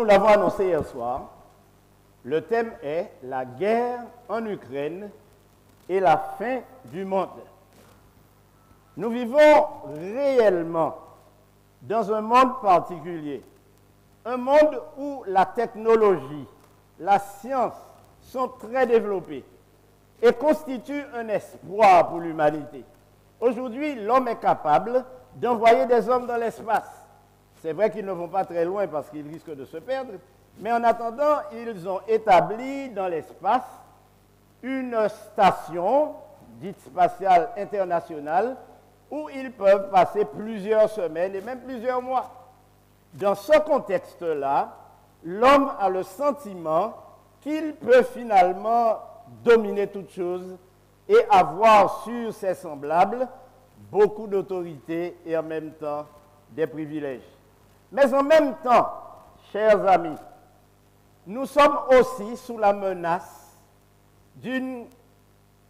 nous l'avons annoncé hier soir, le thème est la guerre en Ukraine et la fin du monde. Nous vivons réellement dans un monde particulier, un monde où la technologie, la science sont très développées et constituent un espoir pour l'humanité. Aujourd'hui, l'homme est capable d'envoyer des hommes dans l'espace. C'est vrai qu'ils ne vont pas très loin parce qu'ils risquent de se perdre, mais en attendant, ils ont établi dans l'espace une station dite spatiale internationale où ils peuvent passer plusieurs semaines et même plusieurs mois. Dans ce contexte-là, l'homme a le sentiment qu'il peut finalement dominer toute chose et avoir sur ses semblables beaucoup d'autorité et en même temps des privilèges. Mais en même temps, chers amis, nous sommes aussi sous la menace d'une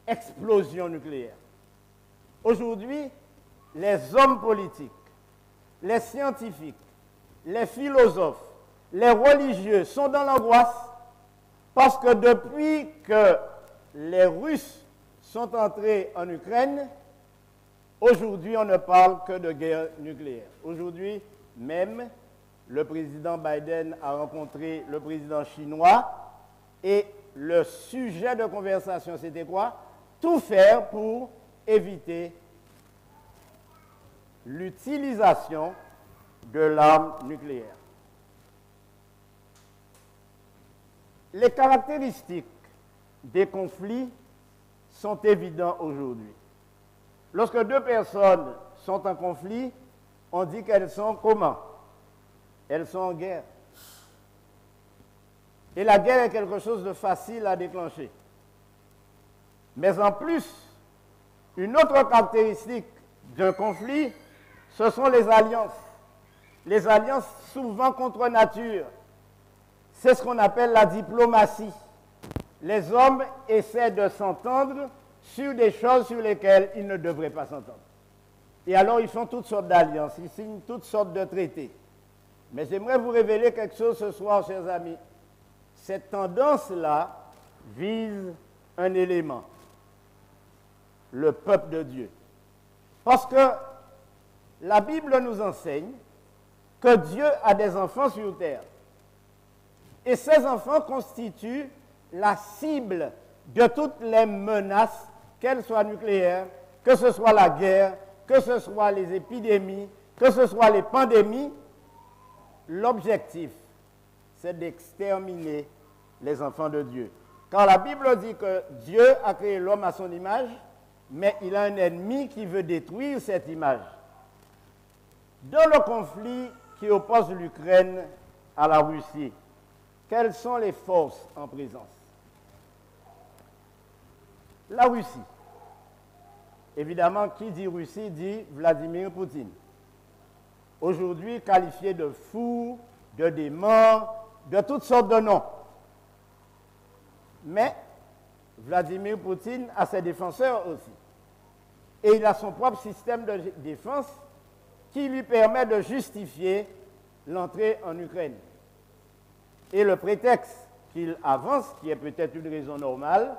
explosion nucléaire. Aujourd'hui, les hommes politiques, les scientifiques, les philosophes, les religieux sont dans l'angoisse parce que depuis que les Russes sont entrés en Ukraine, aujourd'hui on ne parle que de guerre nucléaire. Aujourd'hui même, le président Biden a rencontré le président chinois et le sujet de conversation c'était quoi? Tout faire pour éviter l'utilisation de l'arme nucléaire. Les caractéristiques des conflits sont évidentes aujourd'hui. Lorsque deux personnes sont en conflit, on dit qu'elles sont comment? Elles sont en guerre. Et la guerre est quelque chose de facile à déclencher. Mais en plus, une autre caractéristique d'un conflit, ce sont les alliances. Les alliances souvent contre nature. C'est ce qu'on appelle la diplomatie. Les hommes essaient de s'entendre sur des choses sur lesquelles ils ne devraient pas s'entendre. Et alors ils font toutes sortes d'alliances, ils signent toutes sortes de traités. Mais j'aimerais vous révéler quelque chose ce soir, chers amis. Cette tendance-là vise un élément, le peuple de Dieu. Parce que la Bible nous enseigne que Dieu a des enfants sur terre. Et ces enfants constituent la cible de toutes les menaces, qu'elles soient nucléaires, que ce soit la guerre, que ce soit les épidémies, que ce soit les pandémies. L'objectif, c'est d'exterminer les enfants de Dieu. Car la Bible dit que Dieu a créé l'homme à son image, mais il a un ennemi qui veut détruire cette image. Dans le conflit qui oppose l'Ukraine à la Russie, quelles sont les forces en présence? La Russie. Évidemment, qui dit Russie dit Vladimir Poutine. Aujourd'hui qualifié de fou, de dément, de toutes sortes de noms. Mais Vladimir Poutine a ses défenseurs aussi. Et il a son propre système de défense qui lui permet de justifier l'entrée en Ukraine. Et le prétexte qu'il avance, qui est peut-être une raison normale,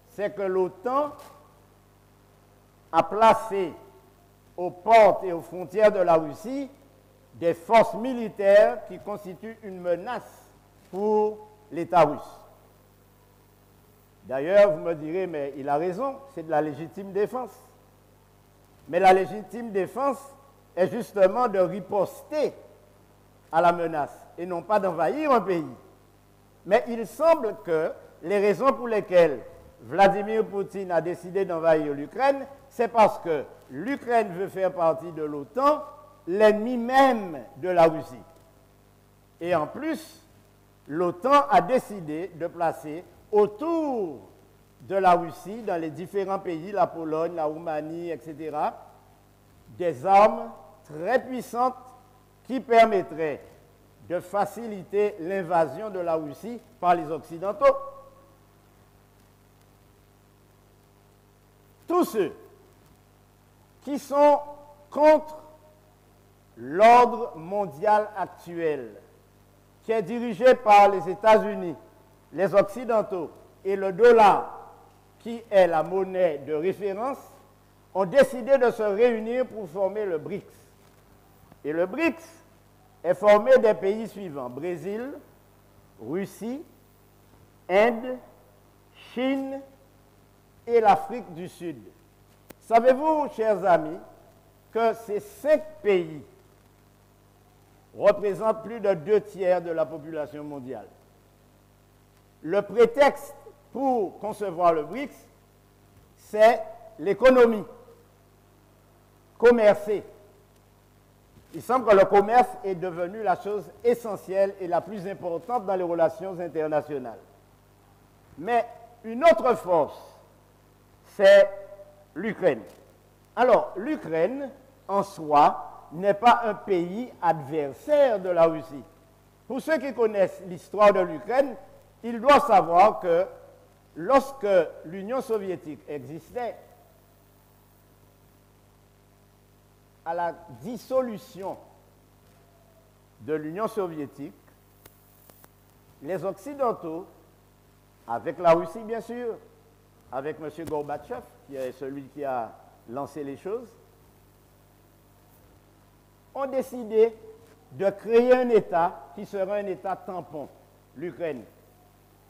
c'est que l'OTAN a placé aux portes et aux frontières de la Russie des forces militaires qui constituent une menace pour l'État russe. D'ailleurs, vous me direz, mais il a raison, c'est de la légitime défense. Mais la légitime défense est justement de riposter à la menace et non pas d'envahir un pays. Mais il semble que les raisons pour lesquelles Vladimir Poutine a décidé d'envahir l'Ukraine, c'est parce que l'Ukraine veut faire partie de l'OTAN, l'ennemi même de la Russie. Et en plus, l'OTAN a décidé de placer autour de la Russie, dans les différents pays, la Pologne, la Roumanie, etc., des armes très puissantes qui permettraient de faciliter l'invasion de la Russie par les Occidentaux. Tous ceux qui sont contre l'ordre mondial actuel qui est dirigé par les États-Unis, les Occidentaux et le dollar, qui est la monnaie de référence, ont décidé de se réunir pour former le BRICS. Et le BRICS est formé des pays suivants: Brésil, Russie, Inde, Chine et l'Afrique du Sud. Savez-vous, chers amis, que ces 5 pays représentent plus de 2/3 de la population mondiale? Le prétexte pour concevoir le BRICS, c'est l'économie, commercer. Il semble que le commerce est devenu la chose essentielle et la plus importante dans les relations internationales. Mais une autre force, c'est l'Ukraine. Alors, l'Ukraine, en soi, n'est pas un pays adversaire de la Russie. Pour ceux qui connaissent l'histoire de l'Ukraine, ils doivent savoir que lorsque l'Union soviétique existait, à la dissolution de l'Union soviétique, les Occidentaux, avec la Russie bien sûr, avec M. Gorbatchev, qui est celui qui a lancé les choses, ont décidé de créer un État qui sera un État tampon, l'Ukraine.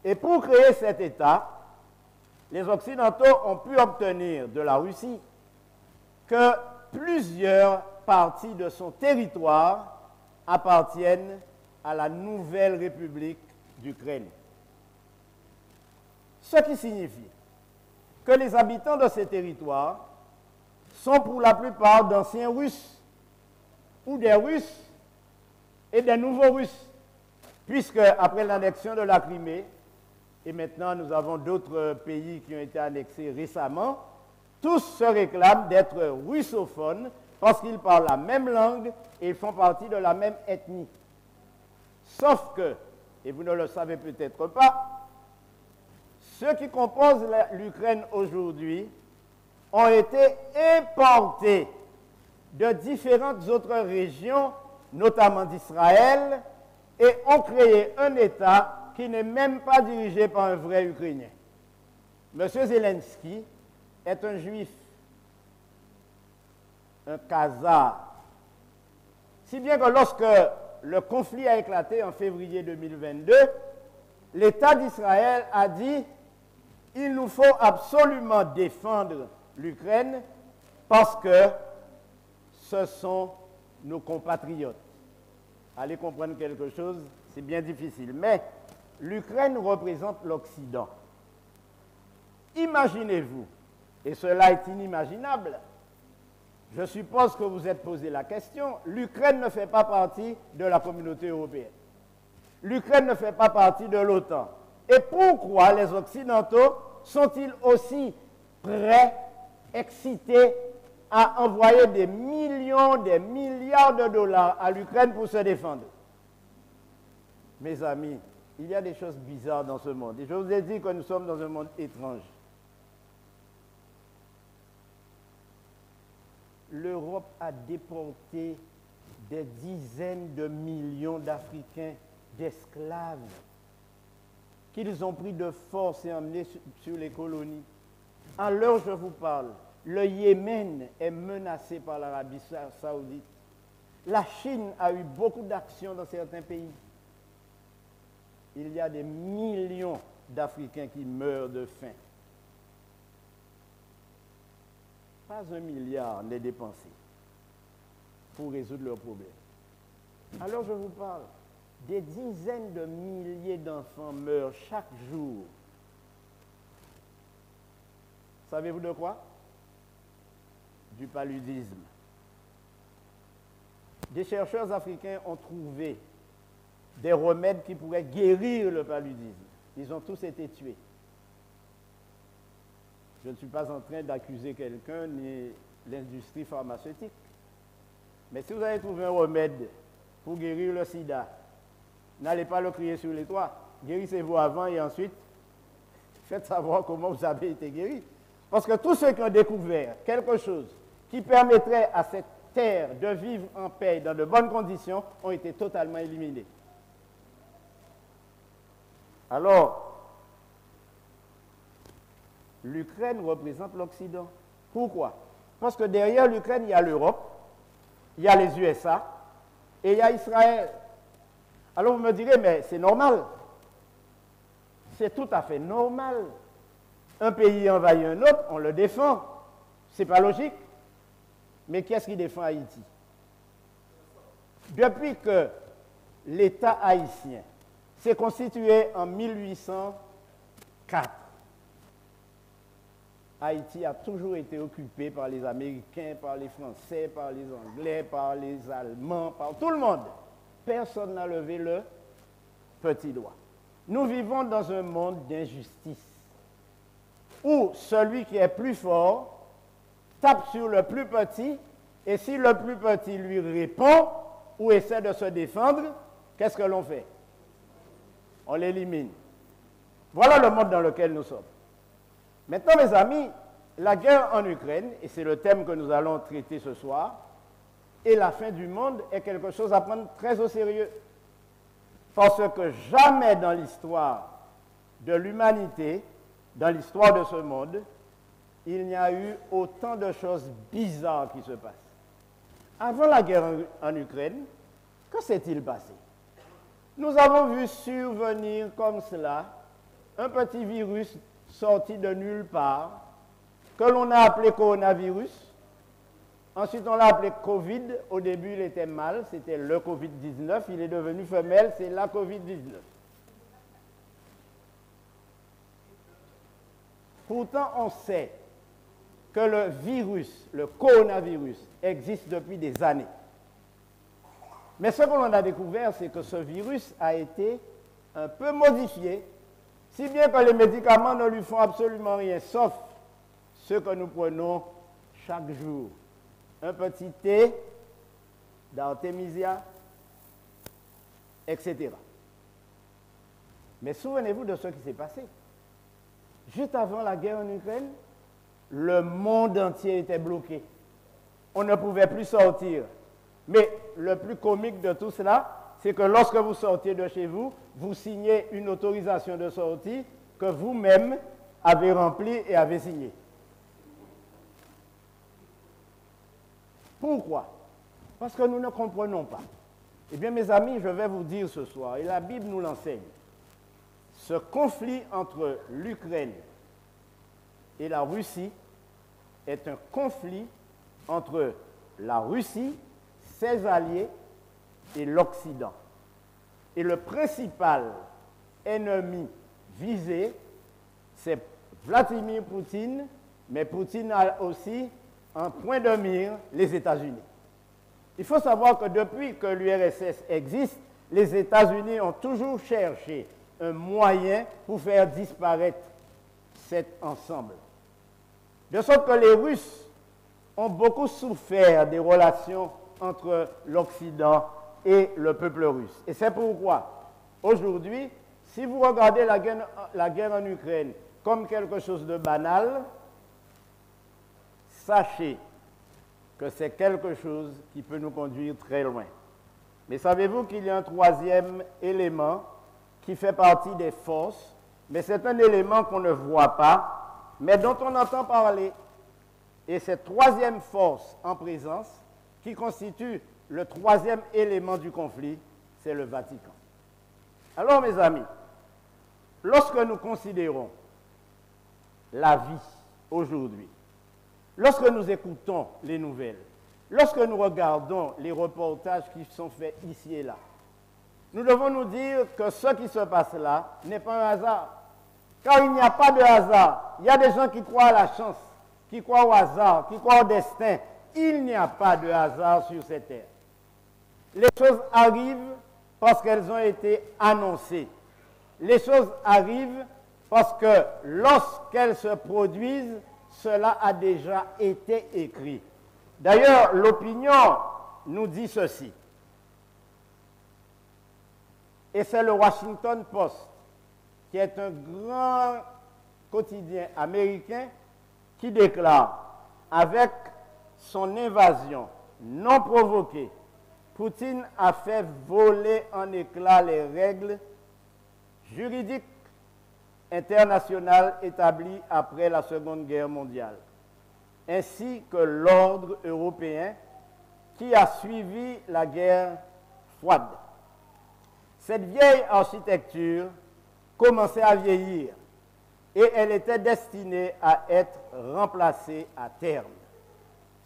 Et pour créer cet État, les Occidentaux ont pu obtenir de la Russie que plusieurs parties de son territoire appartiennent à la nouvelle République d'Ukraine. Ce qui signifie que les habitants de ces territoires sont pour la plupart d'anciens Russes ou des Russes et des nouveaux Russes, puisque après l'annexion de la Crimée, et maintenant nous avons d'autres pays qui ont été annexés récemment, tous se réclament d'être russophones parce qu'ils parlent la même langue et ils font partie de la même ethnie. Sauf que, et vous ne le savez peut-être pas, ceux qui composent l'Ukraine aujourd'hui ont été importés de différentes autres régions, notamment d'Israël, et ont créé un État qui n'est même pas dirigé par un vrai Ukrainien. M. Zelensky est un juif, un khazar. Si bien que lorsque le conflit a éclaté en février 2022, l'État d'Israël a dit « Il nous faut absolument défendre l'Ukraine parce que ce sont nos compatriotes. » Allez comprendre quelque chose, c'est bien difficile. Mais l'Ukraine représente l'Occident. Imaginez-vous, et cela est inimaginable, je suppose que vous êtes posé la question, l'Ukraine ne fait pas partie de la communauté européenne. L'Ukraine ne fait pas partie de l'OTAN. Et pourquoi les Occidentaux sont-ils aussi prêts, excités à envoyer des millions, des milliards de dollars à l'Ukraine pour se défendre? Mes amis, il y a des choses bizarres dans ce monde. Et je vous ai dit que nous sommes dans un monde étrange. L'Europe a déporté des dizaines de millions d'Africains, d'esclaves, qu'ils ont pris de force et emmenés sur les colonies. À l'heure où je vous parle, le Yémen est menacé par l'Arabie saoudite. La Chine a eu beaucoup d'actions dans certains pays. Il y a des millions d'Africains qui meurent de faim. Pas un milliard n'est dépensé pour résoudre leurs problèmes. Alors je vous parle, des dizaines de milliers d'enfants meurent chaque jour. Savez-vous de quoi? Du paludisme. Des chercheurs africains ont trouvé des remèdes qui pourraient guérir le paludisme. Ils ont tous été tués. Je ne suis pas en train d'accuser quelqu'un ni l'industrie pharmaceutique. Mais si vous avez trouvé un remède pour guérir le sida, n'allez pas le crier sur les toits. Guérissez-vous avant et ensuite, faites savoir comment vous avez été guéri. Parce que tous ceux qui ont découvert quelque chose qui permettrait à cette terre de vivre en paix dans de bonnes conditions ont été totalement éliminés. Alors, l'Ukraine représente l'Occident. Pourquoi? Parce que derrière l'Ukraine, il y a l'Europe, il y a les USA et il y a Israël. Alors vous me direz, mais c'est normal. C'est tout à fait normal. Un pays envahit un autre, on le défend. C'est pas logique. Mais qui est-ce qui défend Haïti? Depuis que l'État haïtien s'est constitué en 1804, Haïti a toujours été occupé par les Américains, par les Français, par les Anglais, par les Allemands, par tout le monde. Personne n'a levé le petit doigt. Nous vivons dans un monde d'injustice où celui qui est plus fort tape sur le plus petit et si le plus petit lui répond ou essaie de se défendre, qu'est-ce que l'on fait? On l'élimine. Voilà le monde dans lequel nous sommes. Maintenant, mes amis, la guerre en Ukraine, et c'est le thème que nous allons traiter ce soir, et la fin du monde est quelque chose à prendre très au sérieux. Parce que jamais dans l'histoire de l'humanité, dans l'histoire de ce monde, il n'y a eu autant de choses bizarres qui se passent. Avant la guerre en Ukraine, que s'est-il passé? Nous avons vu survenir comme cela un petit virus sorti de nulle part, que l'on a appelé coronavirus. Ensuite, on l'a appelé Covid. Au début, il était mâle, c'était le Covid-19. Il est devenu femelle, c'est la Covid-19. Pourtant, on sait que le virus, le coronavirus, existe depuis des années. Mais ce que l'on a découvert, c'est que ce virus a été un peu modifié, si bien que les médicaments ne lui font absolument rien, sauf ceux que nous prenons chaque jour. Un petit thé d'artémisia, etc. Mais souvenez-vous de ce qui s'est passé. Juste avant la guerre en Ukraine, le monde entier était bloqué. On ne pouvait plus sortir. Mais le plus comique de tout cela, c'est que lorsque vous sortiez de chez vous, vous signez une autorisation de sortie que vous-même avez remplie et avez signée. Pourquoi? Parce que nous ne comprenons pas. Eh bien, mes amis, je vais vous dire ce soir, et la Bible nous l'enseigne, ce conflit entre l'Ukraine et la Russie est un conflit entre la Russie, ses alliés et l'Occident. Et le principal ennemi visé, c'est Vladimir Poutine, mais Poutine a aussi en point de mire les États-Unis. Il faut savoir que depuis que l'URSS existe, les États-Unis ont toujours cherché un moyen pour faire disparaître cet ensemble. De sorte que les Russes ont beaucoup souffert des relations entre l'Occident et le peuple russe. Et c'est pourquoi, aujourd'hui, si vous regardez la guerre en Ukraine comme quelque chose de banal, sachez que c'est quelque chose qui peut nous conduire très loin. Mais savez-vous qu'il y a un troisième élément qui fait partie des forces, mais c'est un élément qu'on ne voit pas, mais dont on entend parler. Et cette troisième force en présence, qui constitue le troisième élément du conflit, c'est le Vatican. Alors, mes amis, lorsque nous considérons la vie aujourd'hui, lorsque nous écoutons les nouvelles, lorsque nous regardons les reportages qui sont faits ici et là, nous devons nous dire que ce qui se passe là n'est pas un hasard. Car il n'y a pas de hasard. Il y a des gens qui croient à la chance, qui croient au hasard, qui croient au destin. Il n'y a pas de hasard sur cette terre. Les choses arrivent parce qu'elles ont été annoncées. Les choses arrivent parce que lorsqu'elles se produisent, cela a déjà été écrit. D'ailleurs, l'opinion nous dit ceci. Et c'est le Washington Post, qui est un grand quotidien américain, qui déclare, avec son invasion non provoquée, Poutine a fait voler en éclats les règles juridiques international établi après la Seconde Guerre mondiale, ainsi que l'ordre européen qui a suivi la guerre froide. Cette vieille architecture commençait à vieillir et elle était destinée à être remplacée à terme.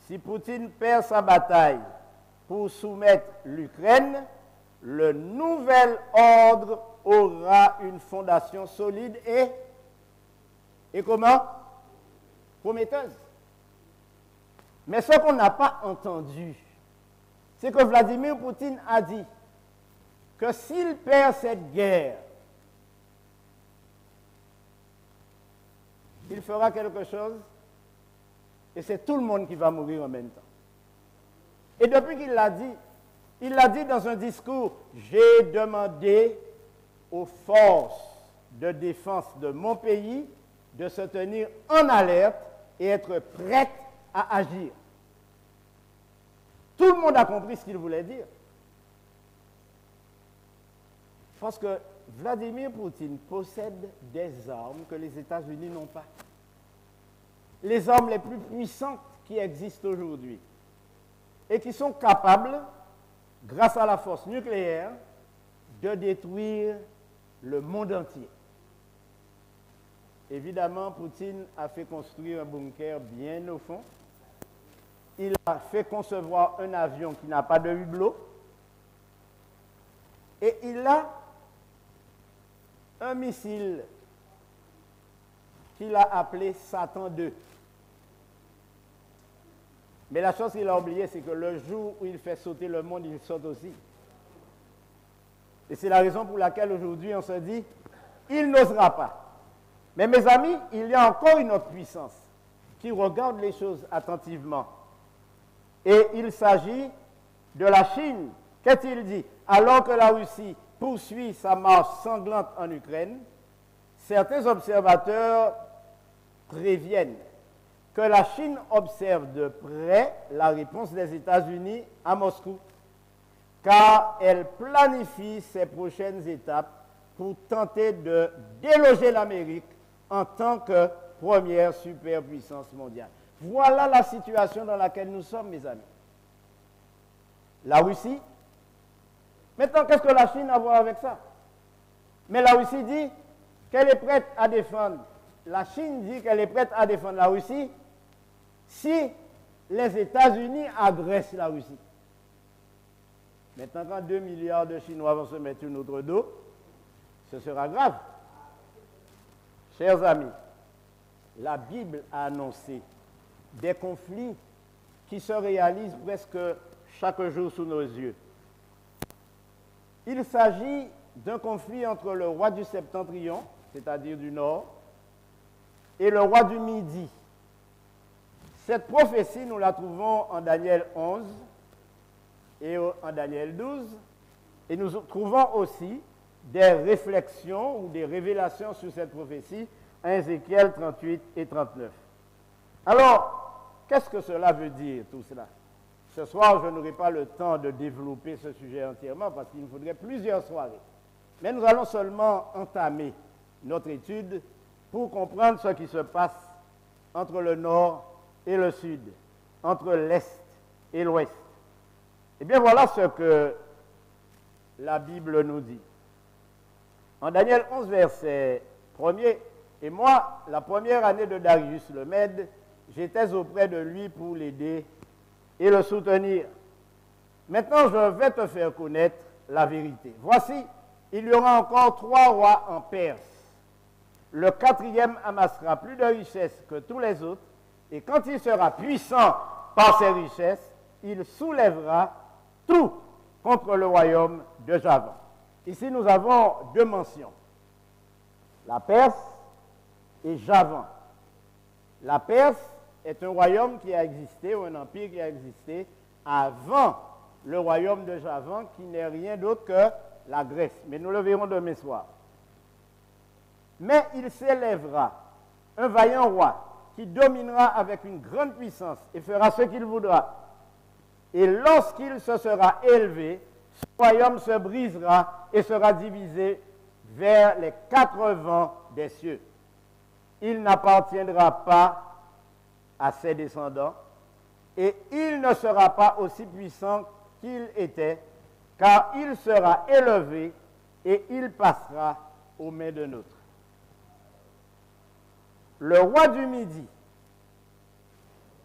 Si Poutine perd sa bataille pour soumettre l'Ukraine, le nouvel ordre aura une fondation solide et comment? Prometteuse. Mais ce qu'on n'a pas entendu, c'est que Vladimir Poutine a dit que s'il perd cette guerre, il fera quelque chose et c'est tout le monde qui va mourir en même temps. Et depuis qu'il l'a dit, il l'a dit dans un discours, j'ai demandé aux forces de défense de mon pays de se tenir en alerte et être prêtes à agir. Tout le monde a compris ce qu'il voulait dire. Parce que Vladimir Poutine possède des armes que les États-Unis n'ont pas. Les armes les plus puissantes qui existent aujourd'hui et qui sont capables, grâce à la force nucléaire, de détruire le monde entier. Évidemment, Poutine a fait construire un bunker bien au fond. Il a fait concevoir un avion qui n'a pas de hublot. Et il a un missile qu'il a appelé Satan II. Mais la chose qu'il a oubliée, c'est que le jour où il fait sauter le monde, il saute aussi. Et c'est la raison pour laquelle aujourd'hui on se dit, il n'osera pas. Mais mes amis, il y a encore une autre puissance qui regarde les choses attentivement. Et il s'agit de la Chine. Qu'est-il dit? Alors que la Russie poursuit sa marche sanglante en Ukraine, certains observateurs préviennent que la Chine observe de près la réponse des États-Unis à Moscou, car elle planifie ses prochaines étapes pour tenter de déloger l'Amérique en tant que première superpuissance mondiale. Voilà la situation dans laquelle nous sommes, mes amis. La Russie. Maintenant, qu'est-ce que la Chine a à voir avec ça? Mais la Russie dit qu'elle est prête à défendre. La Chine dit qu'elle est prête à défendre la Russie si les États-Unis agressent la Russie. Maintenant, quand 2 milliards de Chinois vont se mettre sur notre dos, ce sera grave. Chers amis, la Bible a annoncé des conflits qui se réalisent presque chaque jour sous nos yeux. Il s'agit d'un conflit entre le roi du Septentrion, c'est-à-dire du Nord, et le roi du Midi. Cette prophétie, nous la trouvons en Daniel 11 et en Daniel 12, et nous trouvons aussi des réflexions ou des révélations sur cette prophétie à Ézéchiel 38 et 39. Alors, qu'est-ce que cela veut dire, tout cela? Ce soir, je n'aurai pas le temps de développer ce sujet entièrement parce qu'il me faudrait plusieurs soirées. Mais nous allons seulement entamer notre étude pour comprendre ce qui se passe entre le Nord et le Sud, entre l'Est et l'Ouest. Eh bien, voilà ce que la Bible nous dit. En Daniel 11, verset 1er, « Et moi, la première année de Darius le Mède, j'étais auprès de lui pour l'aider et le soutenir. Maintenant, je vais te faire connaître la vérité. Voici, il y aura encore 3 rois en Perse. Le 4e amassera plus de richesses que tous les autres, et quand il sera puissant par ses richesses, il soulèvera tout contre le royaume de Javan. » Ici, nous avons 2 mentions. La Perse et Javan. La Perse est un royaume qui a existé, ou un empire qui a existé avant le royaume de Javan, qui n'est rien d'autre que la Grèce. Mais nous le verrons demain soir. Mais il s'élèvera un vaillant roi qui dominera avec une grande puissance et fera ce qu'il voudra. Et lorsqu'il se sera élevé, ce royaume se brisera et sera divisé vers les quatre vents des cieux. Il n'appartiendra pas à ses descendants, et il ne sera pas aussi puissant qu'il était, car il sera élevé et il passera aux mains d'un autre. Le roi du Midi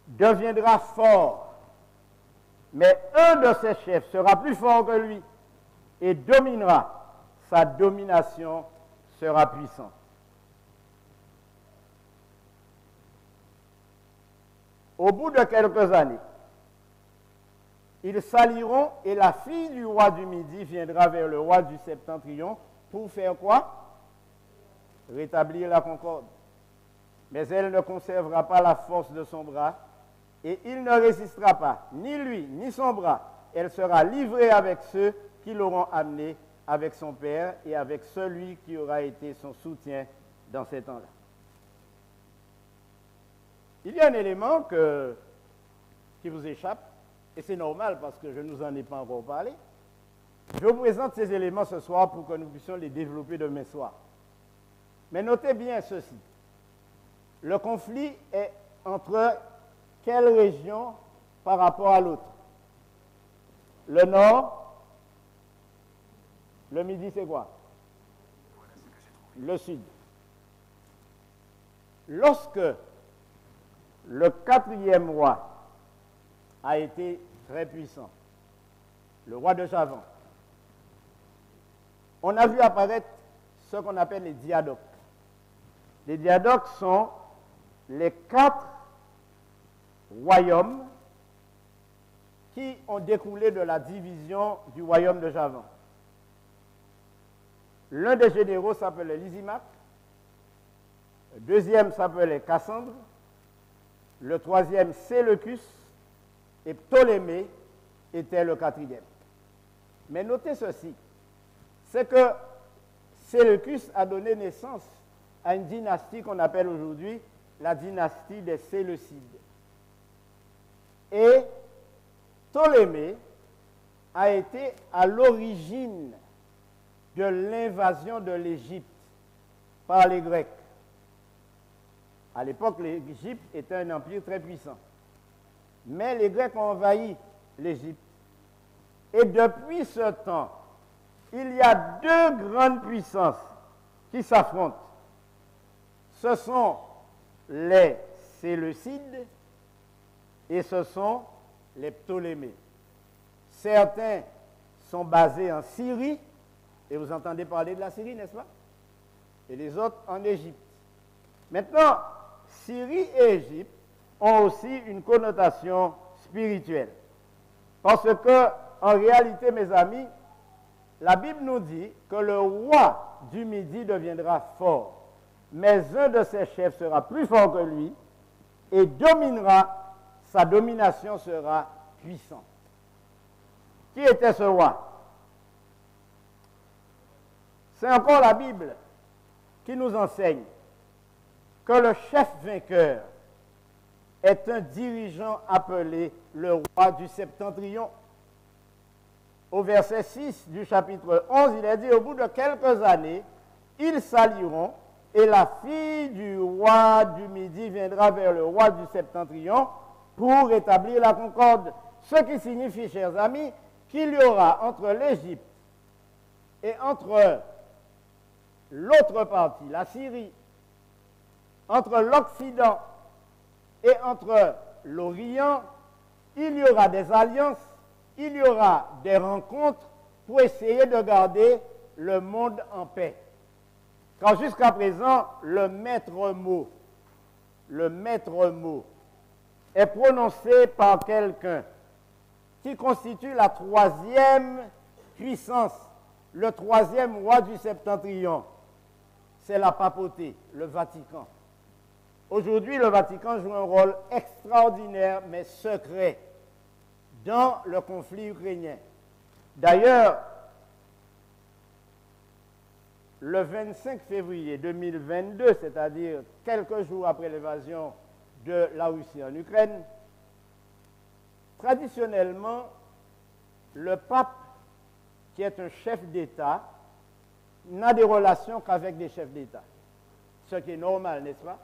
deviendra fort, mais un de ses chefs sera plus fort que lui et dominera. Sa domination sera puissante. Au bout de quelques années, ils s'allieront et la fille du roi du Midi viendra vers le roi du Septentrion pour faire quoi? Rétablir la concorde. Mais elle ne conservera pas la force de son bras et il ne résistera pas, ni lui, ni son bras. Elle sera livrée avec ceux qui l'auront amenée avec son père et avec celui qui aura été son soutien dans ces temps-là. Il y a un élément qui vous échappe, et c'est normal parce que je ne vous en ai pas encore parlé. Je vous présente ces éléments ce soir pour que nous puissions les développer demain soir. Mais notez bien ceci. Le conflit est entre quelle région par rapport à l'autre? Le nord, le midi c'est quoi? Le sud. Lorsque le quatrième roi a été très puissant, le roi de Javan, on a vu apparaître ce qu'on appelle les diadoques. Les diadoques sont les 4 royaumes qui ont découlé de la division du royaume de Javan. L'un des généraux s'appelait Lysimaque, le deuxième s'appelait Cassandre, le troisième Séleucus, et Ptolémée était le quatrième. Mais notez ceci, c'est que Séleucus a donné naissance à une dynastie qu'on appelle aujourd'hui la dynastie des Séleucides. Et Ptolémée a été à l'origine de l'invasion de l'Égypte par les Grecs. À l'époque, l'Égypte était un empire très puissant. Mais les Grecs ont envahi l'Égypte. Et depuis ce temps, il y a 2 grandes puissances qui s'affrontent. Ce sont les Séleucides et ce sont les Ptolémées. Certains sont basés en Syrie, et vous entendez parler de la Syrie, n'est-ce pas? Et les autres en Égypte. Maintenant, Syrie et Égypte ont aussi une connotation spirituelle. Parce que, en réalité, mes amis, la Bible nous dit que le roi du Midi deviendra fort, mais un de ses chefs sera plus fort que lui et dominera, sa domination sera puissante. Qui était ce roi? C'est encore la Bible qui nous enseigne que le chef vainqueur est un dirigeant appelé le roi du Septentrion. Au verset 6 du chapitre 11, il est dit, au bout de quelques années, ils s'allieront et la fille du roi du Midi viendra vers le roi du Septentrion pour rétablir la concorde. Ce qui signifie, chers amis, qu'il y aura entre l'Égypte et entre l'autre partie, la Syrie, entre l'Occident et entre l'Orient, il y aura des alliances, il y aura des rencontres pour essayer de garder le monde en paix. Quand jusqu'à présent, le maître mot est prononcé par quelqu'un qui constitue la 3e puissance, le 3e roi du Septentrion. C'est la papauté, le Vatican. Aujourd'hui, le Vatican joue un rôle extraordinaire, mais secret, dans le conflit ukrainien. D'ailleurs, le 25 février 2022, c'est-à-dire quelques jours après l'invasion de la Russie en Ukraine, traditionnellement, le pape, qui est un chef d'État, n'a des relations qu'avec des chefs d'État. Ce qui est normal, n'est-ce pas?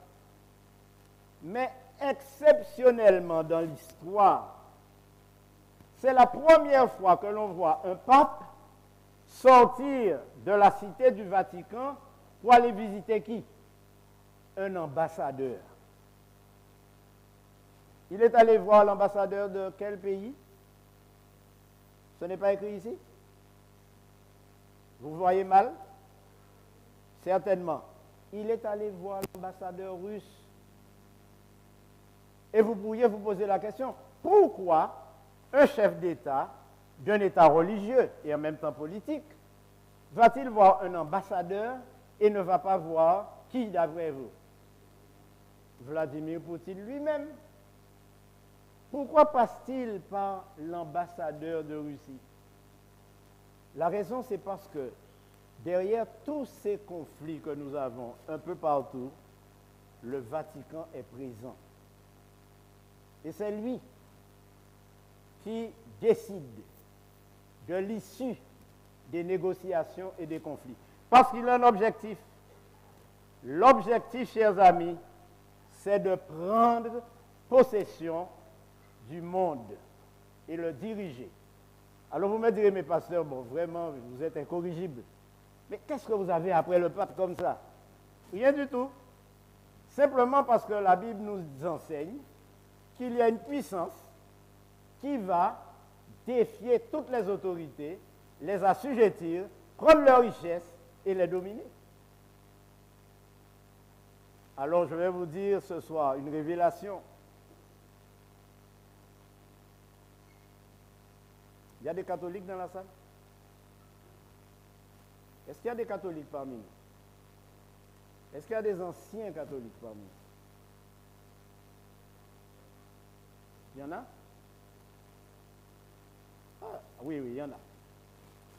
Mais exceptionnellement dans l'histoire, c'est la première fois que l'on voit un pape sortir de la cité du Vatican pour aller visiter qui? Un ambassadeur. Il est allé voir l'ambassadeur de quel pays? Ce n'est pas écrit ici? Vous voyez mal? Certainement. Il est allé voir l'ambassadeur russe. Et vous pourriez vous poser la question, pourquoi un chef d'État d'un État religieux et en même temps politique va-t-il voir un ambassadeur et ne va pas voir qui d'après vous? Vladimir Poutine lui-même. Pourquoi passe-t-il par l'ambassadeur de Russie? La raison, c'est parce que derrière tous ces conflits que nous avons un peu partout, le Vatican est présent. Et c'est lui qui décide de l'issue des négociations et des conflits. Parce qu'il a un objectif. L'objectif, chers amis, c'est de prendre possession du monde et le diriger. Alors vous me direz, mes pasteurs, bon, vraiment, vous êtes incorrigibles. Mais qu'est-ce que vous avez après le pape comme ça? Rien du tout. Simplement parce que la Bible nous enseigne qu'il y a une puissance qui va défier toutes les autorités, les assujettir, prendre leurs richesses et les dominer. Alors je vais vous dire ce soir une révélation. Il y a des catholiques dans la salle? Est-ce qu'il y a des catholiques parmi nous? Est-ce qu'il y a des anciens catholiques parmi nous? Il y en a? Ah, oui, il y en a.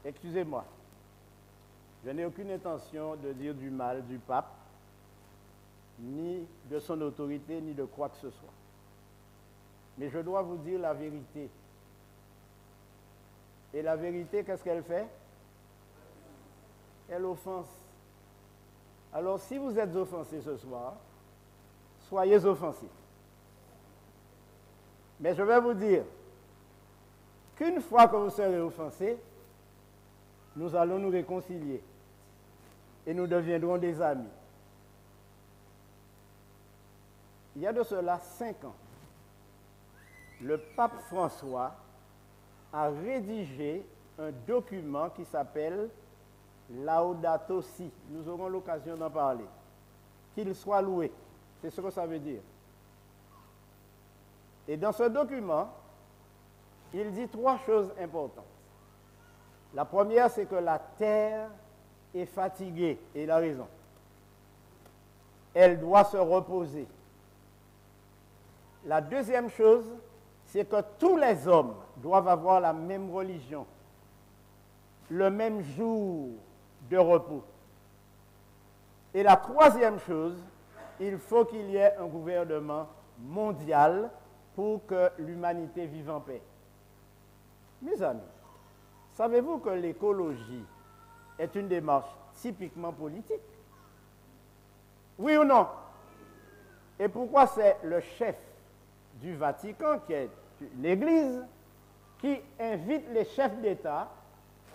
Excusez-moi. Je n'ai aucune intention de dire du mal du pape, ni de son autorité, ni de quoi que ce soit. Mais je dois vous dire la vérité. Et la vérité, qu'est-ce qu'elle fait? Elle offense. Alors, si vous êtes offensé ce soir, soyez offensés. Mais je vais vous dire qu'une fois que vous serez offensés, nous allons nous réconcilier et nous deviendrons des amis. Il y a de cela 5 ans, le pape François a rédigé un document qui s'appelle Laudato Si. Nous aurons l'occasion d'en parler. Qu'il soit loué. C'est ce que ça veut dire. Et dans ce document, il dit 3 choses importantes. La première, c'est que la terre est fatiguée, et il a raison. Elle doit se reposer. La deuxième chose, c'est que tous les hommes doivent avoir la même religion, le même jour de repos. Et la troisième chose, il faut qu'il y ait un gouvernement mondial pour que l'humanité vive en paix. Mes amis, savez-vous que l'écologie est une démarche typiquement politique? Oui ou non? Et pourquoi c'est le chef du Vatican, qui est l'Église, qui invite les chefs d'État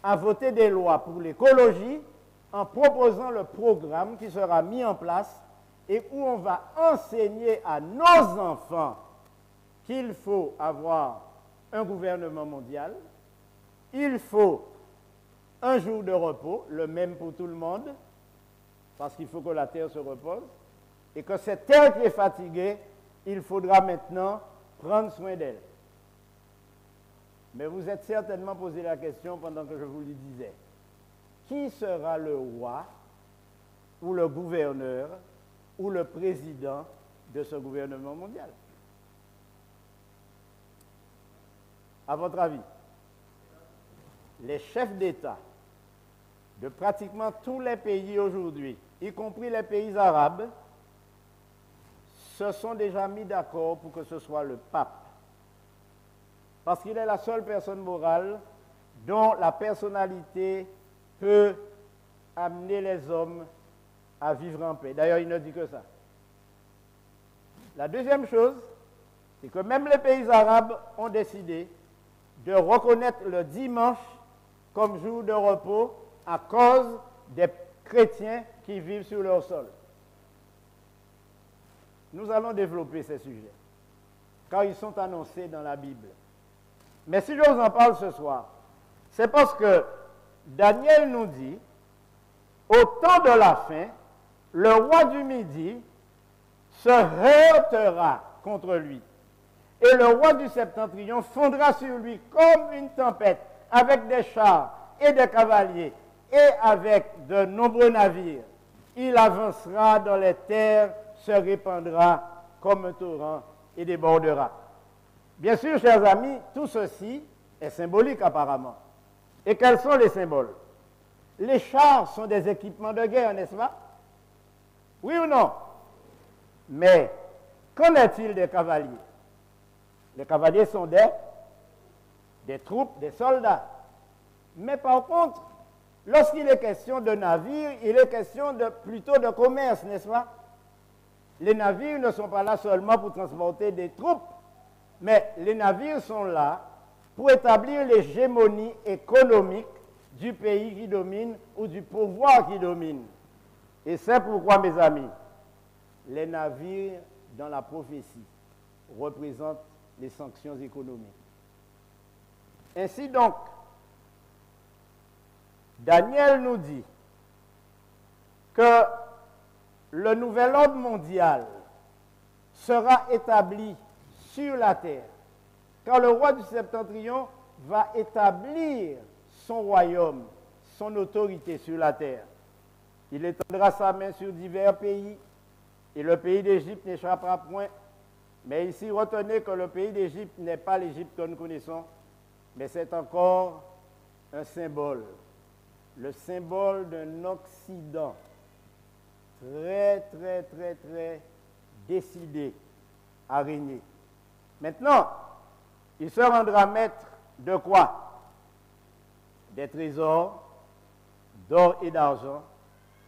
à voter des lois pour l'écologie en proposant le programme qui sera mis en place et où on va enseigner à nos enfants qu'il faut avoir un gouvernement mondial, il faut un jour de repos, le même pour tout le monde, parce qu'il faut que la terre se repose, et que cette terre qui est fatiguée, il faudra maintenant prendre soin d'elle. Mais vous êtes certainement posé la question pendant que je vous le disais. Qui sera le roi ou le gouverneur ou le président de ce gouvernement mondial? À votre avis, les chefs d'État de pratiquement tous les pays aujourd'hui, y compris les pays arabes, se sont déjà mis d'accord pour que ce soit le pape. Parce qu'il est la seule personne morale dont la personnalité peut amener les hommes à vivre en paix. D'ailleurs, il ne dit que ça. La deuxième chose, c'est que même les pays arabes ont décidé de reconnaître le dimanche comme jour de repos à cause des chrétiens qui vivent sur leur sol. Nous allons développer ces sujets, car ils sont annoncés dans la Bible. Mais si je vous en parle ce soir, c'est parce que Daniel nous dit, au temps de la fin, le roi du Midi se heurtera contre lui. Et le roi du Septentrion fondra sur lui comme une tempête, avec des chars et des cavaliers, et avec de nombreux navires. Il avancera dans les terres, se répandra comme un torrent et débordera. Bien sûr, chers amis, tout ceci est symbolique apparemment. Et quels sont les symboles? Les chars sont des équipements de guerre, n'est-ce pas? Oui ou non? Mais qu'en est-il des cavaliers? Les cavaliers sont des troupes, des soldats. Mais par contre, lorsqu'il est question de navires, il est question plutôt de commerce, n'est-ce pas? Les navires ne sont pas là seulement pour transporter des troupes, mais les navires sont là pour établir l'hégémonie économique du pays qui domine ou du pouvoir qui domine. Et c'est pourquoi, mes amis, les navires dans la prophétie représentent les sanctions économiques. Ainsi donc, Daniel nous dit que le nouvel ordre mondial sera établi sur la terre, car le roi du Septentrion va établir son royaume, son autorité sur la terre. Il étendra sa main sur divers pays, et le pays d'Égypte n'échappera point. Mais ici, retenez que le pays d'Égypte n'est pas l'Égypte que nous connaissons, mais c'est encore un symbole, le symbole d'un Occident très, très, très, très décidé à régner. Maintenant, il se rendra maître de quoi? Des trésors, d'or et d'argent,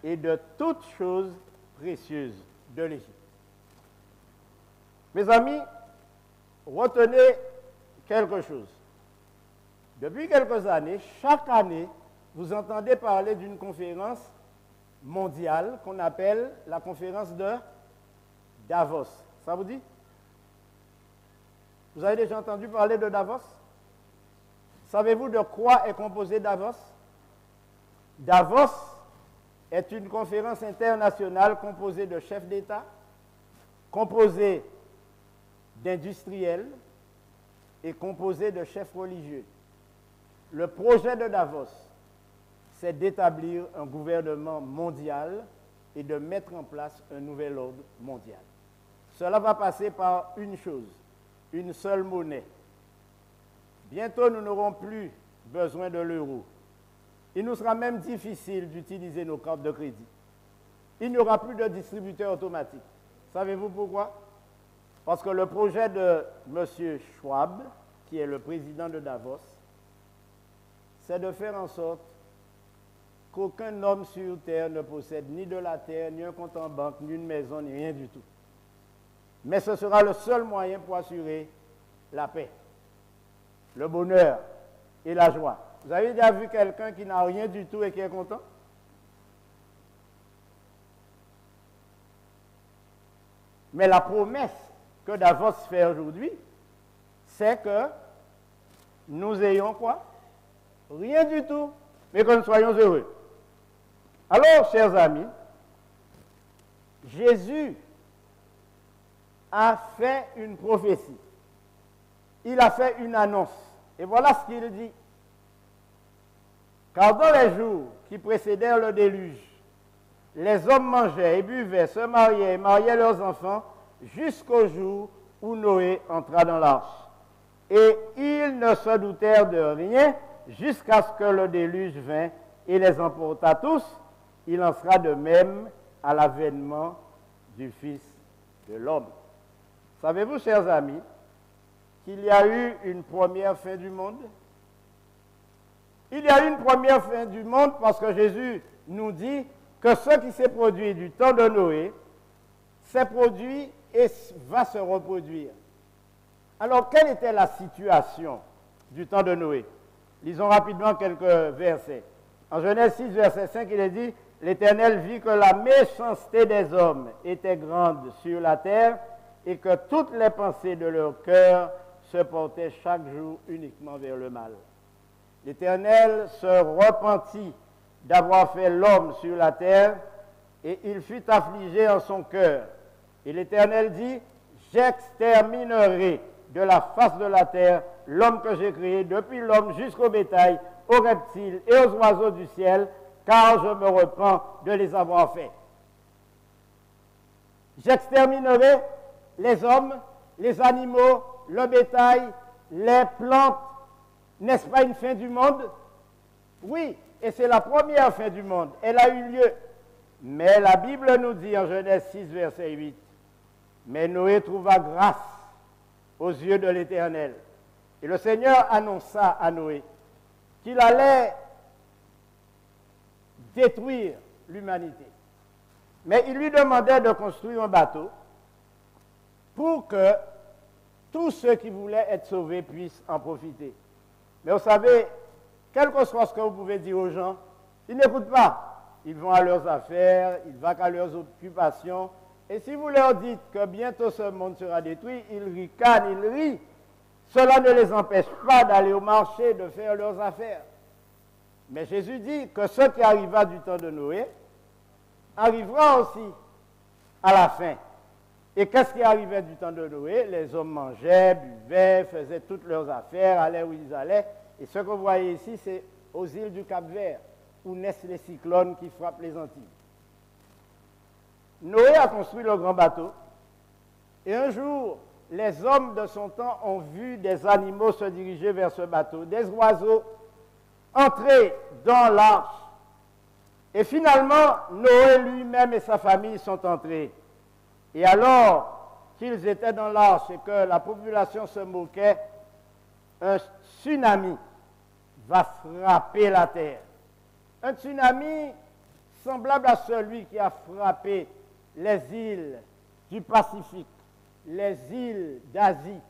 et de toutes choses précieuses de l'Égypte. Mes amis, retenez quelque chose. Depuis quelques années, chaque année, vous entendez parler d'une conférence mondiale qu'on appelle la conférence de Davos. Ça vous dit? Vous avez déjà entendu parler de Davos? Savez-vous de quoi est composé Davos? Davos est une conférence internationale composée de chefs d'État, composée d'industriels et composée de chefs religieux. Le projet de Davos, c'est d'établir un gouvernement mondial et de mettre en place un nouvel ordre mondial. Cela va passer par une chose, une seule monnaie. Bientôt, nous n'aurons plus besoin de l'euro. Il nous sera même difficile d'utiliser nos cartes de crédit. Il n'y aura plus de distributeur automatique. Savez-vous pourquoi? Parce que le projet de M. Schwab, qui est le président de Davos, c'est de faire en sorte qu'aucun homme sur terre ne possède ni de la terre, ni un compte en banque, ni une maison, ni rien du tout. Mais ce sera le seul moyen pour assurer la paix, le bonheur et la joie. Vous avez déjà vu quelqu'un qui n'a rien du tout et qui est content? Mais la promesse que Davos fait aujourd'hui, c'est que nous ayons quoi? Rien du tout, mais que nous soyons heureux. Alors, chers amis, Jésus a fait une prophétie. Il a fait une annonce. Et voilà ce qu'il dit. Car dans les jours qui précédèrent le déluge, les hommes mangeaient et buvaient, se mariaient et mariaient leurs enfants jusqu'au jour où Noé entra dans l'arche. Et ils ne se doutèrent de rien jusqu'à ce que le déluge vint et les emporta tous. Il en sera de même à l'avènement du Fils de l'homme. Savez-vous, chers amis, qu'il y a eu une première fin du monde? Il y a eu une première fin du monde parce que Jésus nous dit que ce qui s'est produit du temps de Noé s'est produit et va se reproduire. Alors, quelle était la situation du temps de Noé? Lisons rapidement quelques versets. En Genèse 6, verset 5, il est dit « L'Éternel vit que la méchanceté des hommes était grande sur la terre et que toutes les pensées de leur cœur se portaient chaque jour uniquement vers le mal. L'Éternel se repentit d'avoir fait l'homme sur la terre et il fut affligé en son cœur. Et l'Éternel dit « J'exterminerai de la face de la terre l'homme que j'ai créé, depuis l'homme jusqu'au bétail, aux reptiles et aux oiseaux du ciel, car je me repens de les avoir faits. » J'exterminerai les hommes, les animaux, le bétail, les plantes. N'est-ce pas une fin du monde? Oui, et c'est la première fin du monde. Elle a eu lieu. Mais la Bible nous dit en Genèse 6, verset 8, « Mais Noé trouva grâce aux yeux de l'Éternel. » Et le Seigneur annonça à Noé qu'il allait détruire l'humanité. Mais il lui demandait de construire un bateau pour que tous ceux qui voulaient être sauvés puissent en profiter. Mais vous savez, quel que soit ce que vous pouvez dire aux gens, ils n'écoutent pas. Ils vont à leurs affaires, ils vont à leurs occupations. Et si vous leur dites que bientôt ce monde sera détruit, ils ricanent, ils rient. Cela ne les empêche pas d'aller au marché, de faire leurs affaires. Mais Jésus dit que ce qui arriva du temps de Noé arrivera aussi à la fin. Et qu'est-ce qui arrivait du temps de Noé? Les hommes mangeaient, buvaient, faisaient toutes leurs affaires, allaient où ils allaient. Et ce que vous voyez ici, c'est aux îles du Cap-Vert, où naissent les cyclones qui frappent les Antilles. Noé a construit le grand bateau. Et un jour, les hommes de son temps ont vu des animaux se diriger vers ce bateau, des oiseaux entrer dans l'arche. Et finalement, Noé lui-même et sa famille sont entrés. Et alors qu'ils étaient dans l'arche et que la population se moquait, un tsunami va frapper la terre. Un tsunami semblable à celui qui a frappé les îles du Pacifique, les îles d'Asie.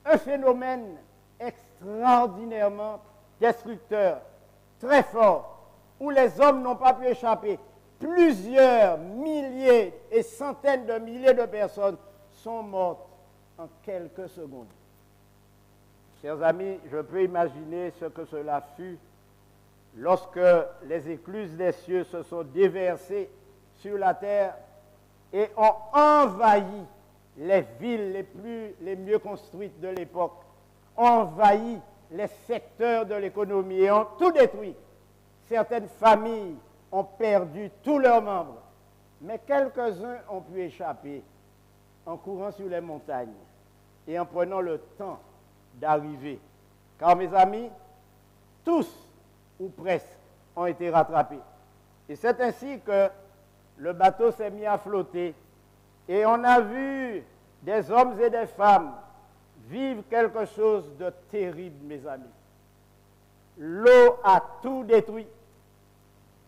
Un phénomène extraordinairement destructeur, très fort, où les hommes n'ont pas pu échapper. Plusieurs milliers et centaines de milliers de personnes sont mortes en quelques secondes. Chers amis, je peux imaginer ce que cela fut lorsque les écluses des cieux se sont déversées sur la terre et ont envahi les villes les mieux construites de l'époque, ont envahi les secteurs de l'économie et ont tout détruit. Certaines familles ont perdu tous leurs membres, mais quelques-uns ont pu échapper en courant sur les montagnes et en prenant le temps d'arriver. Car mes amis, tous ou presque ont été rattrapés. Et c'est ainsi que le bateau s'est mis à flotter et on a vu des hommes et des femmes vivre quelque chose de terrible, mes amis. L'eau a tout détruit.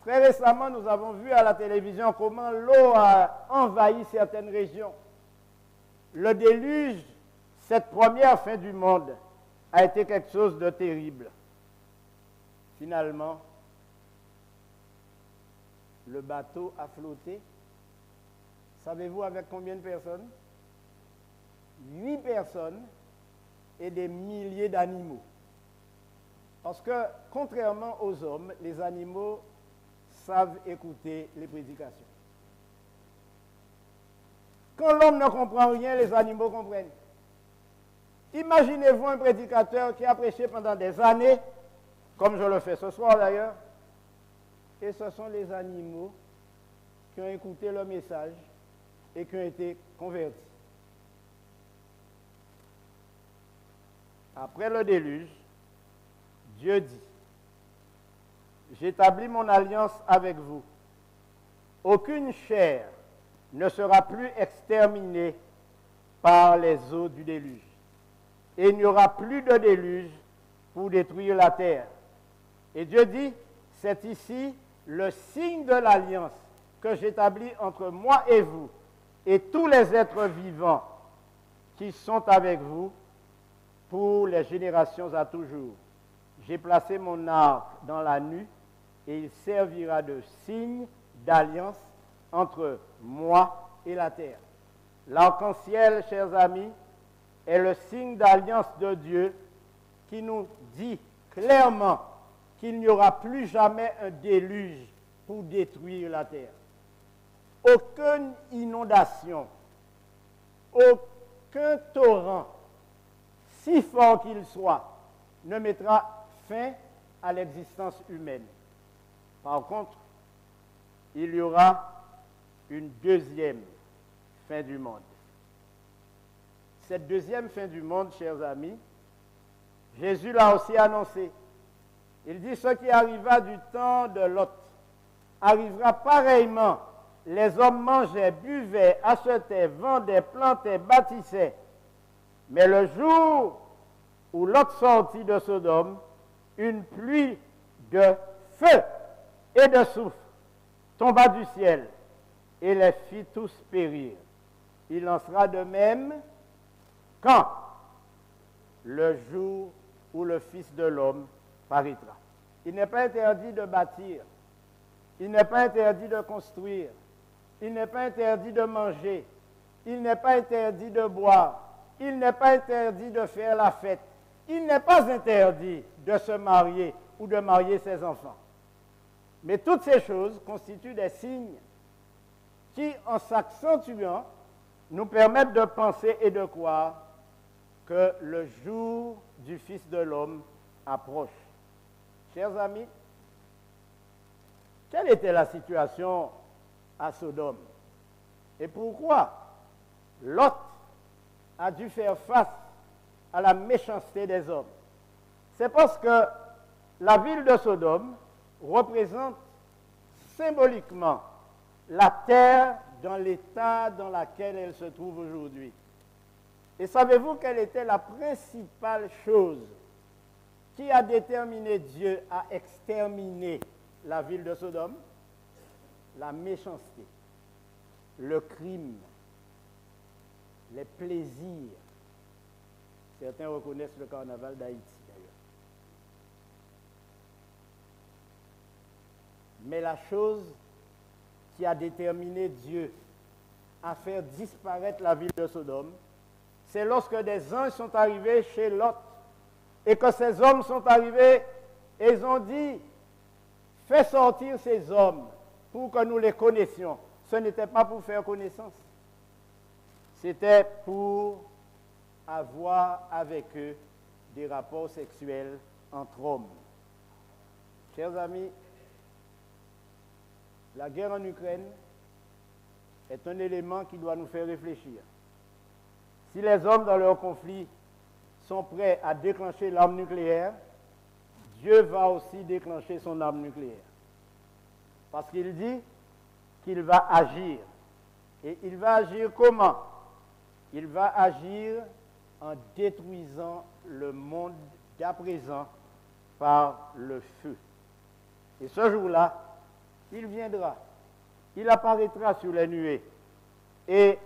Très récemment, nous avons vu à la télévision comment l'eau a envahi certaines régions. Le déluge, cette première fin du monde, a été quelque chose de terrible. Finalement, le bateau a flotté. Savez-vous avec combien de personnes? 8 personnes et des milliers d'animaux. Parce que, contrairement aux hommes, les animaux savent écouter les prédications. Quand l'homme ne comprend rien, les animaux comprennent. Imaginez-vous un prédicateur qui a prêché pendant des années, comme je le fais ce soir d'ailleurs, et ce sont les animaux qui ont écouté le message et qui ont été convertis. Après le déluge, Dieu dit, « J'établis mon alliance avec vous. Aucune chair ne sera plus exterminée par les eaux du déluge. Et il n'y aura plus de déluge pour détruire la terre. Et Dieu dit, c'est ici le signe de l'alliance que j'établis entre moi et vous et tous les êtres vivants qui sont avec vous pour les générations à toujours. J'ai placé mon arc dans la nue et il servira de signe d'alliance entre moi et la terre. L'arc-en-ciel, chers amis, est le signe d'alliance de Dieu qui nous dit clairement qu'il n'y aura plus jamais un déluge pour détruire la terre. Aucune inondation, aucun torrent, si fort qu'il soit, ne mettra fin à l'existence humaine. Par contre, il y aura une deuxième fin du monde. Cette deuxième fin du monde, chers amis, Jésus l'a aussi annoncé. Il dit, ce qui arriva du temps de Lot arrivera pareillement. Les hommes mangeaient, buvaient, achetaient, vendaient, plantaient, bâtissaient. Mais le jour où Lot sortit de Sodome, une pluie de feu et de soufre tomba du ciel et les fit tous périr. Il en sera de même quand le jour où le Fils de l'homme paraîtra. Il n'est pas interdit de bâtir, il n'est pas interdit de construire, il n'est pas interdit de manger, il n'est pas interdit de boire, il n'est pas interdit de faire la fête, il n'est pas interdit de se marier ou de marier ses enfants. Mais toutes ces choses constituent des signes qui, en s'accentuant, nous permettent de penser et de croire que le jour du Fils de l'homme approche. Chers amis, quelle était la situation à Sodome? Et pourquoi Lot a dû faire face à la méchanceté des hommes? C'est parce que la ville de Sodome représente symboliquement la terre dans l'état dans lequel elle se trouve aujourd'hui. Et savez-vous quelle était la principale chose qui a déterminé Dieu à exterminer la ville de Sodome? La méchanceté, le crime, les plaisirs. Certains reconnaissent le carnaval d'Haïti d'ailleurs. Mais la chose qui a déterminé Dieu à faire disparaître la ville de Sodome, c'est lorsque des anges sont arrivés chez Lot et que ces hommes sont arrivés et ils ont dit, fais sortir ces hommes pour que nous les connaissions. Ce n'était pas pour faire connaissance, c'était pour avoir avec eux des rapports sexuels entre hommes. Chers amis, la guerre en Ukraine est un élément qui doit nous faire réfléchir. Si les hommes dans leur conflit sont prêts à déclencher l'arme nucléaire, Dieu va aussi déclencher son arme nucléaire. Parce qu'il dit qu'il va agir. Et il va agir comment? Il va agir en détruisant le monde d'à présent par le feu. Et ce jour-là, il viendra, il apparaîtra sur les nuées et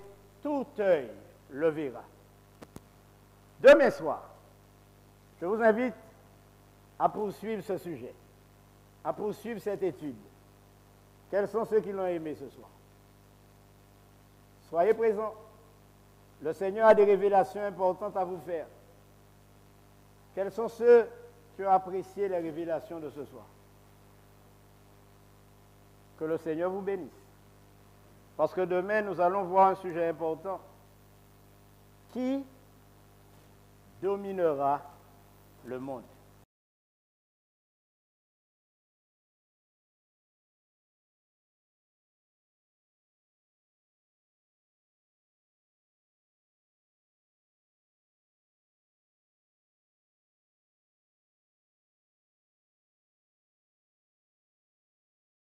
tout œil le verra. Demain soir, je vous invite à poursuivre ce sujet, à poursuivre cette étude. Quels sont ceux qui l'ont aimé ce soir? Soyez présents. Le Seigneur a des révélations importantes à vous faire. Quels sont ceux qui ont apprécié les révélations de ce soir? Que le Seigneur vous bénisse. Parce que demain, nous allons voir un sujet important. Qui dominera le monde?